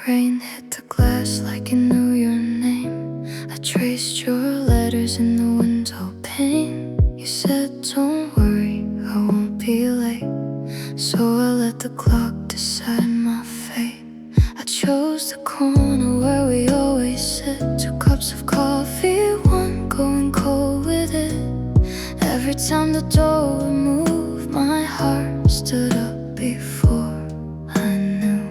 Rain hit the glass like you knew your name. I traced your letters in the window pane. You said, don't worry, I won't be late. So I let the clock decide my fate. I chose the corner where we always sit. 2 cups of coffee, one going cold with it. Every time the door would move, my heart stood up before I knew.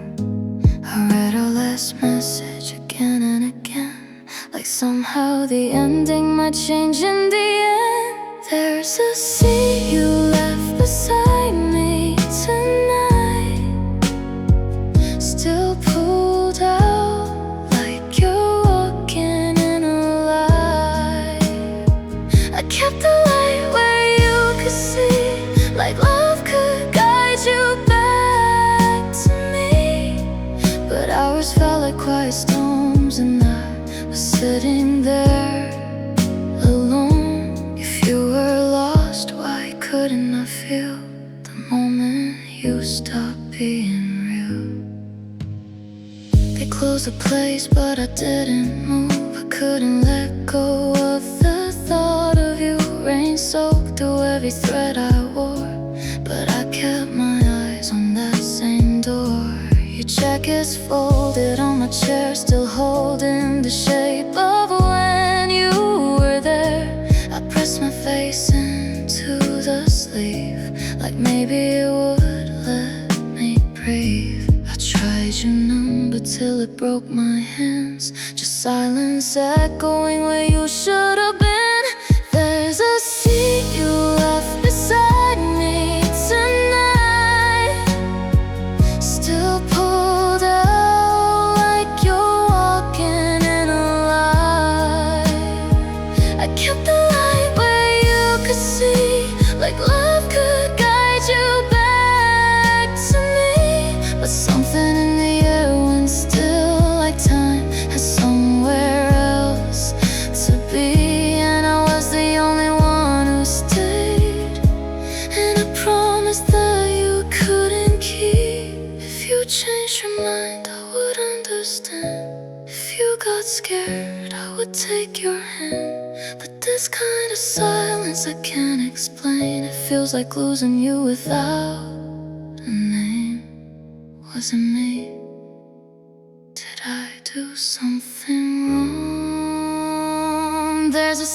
I read our last message again and again, like somehow the ending might change in the end. There's a seat you left beside me tonight, still pulled out like you're walking in a light. I kept the light where you could see, like love could guide you back to me. But ours felt like quiet storms, and I was sitting there alone. If you were lost, why couldn't I feel the moment you stopped being real? They closed the place, but I didn't move. I couldn't let go of the thought of you. Rain soaked through every thread I wore, but I kept my eyes on that same door. Your jacket's folded on my chair, still holding the shape of when you were there. I pressed my face into the sleeve, like maybe it would let me breathe. I tried you number till it broke my hands, just silence echoing where you should have been. There's a seat you left beside me tonight, still pulled out like you're walking in a light. I kept the light where you could see, like love could guide you back to me. But something in the air went still, like time had somewhere else to be. And I was the only one who stayed, and I promised that you couldn't keep. If you changed your mind, I would understand. If you got scared, I would take your hand. But this kind of silence I can't explain. It feels like losing you without a name. Was it me? Did I do something wrong? There's a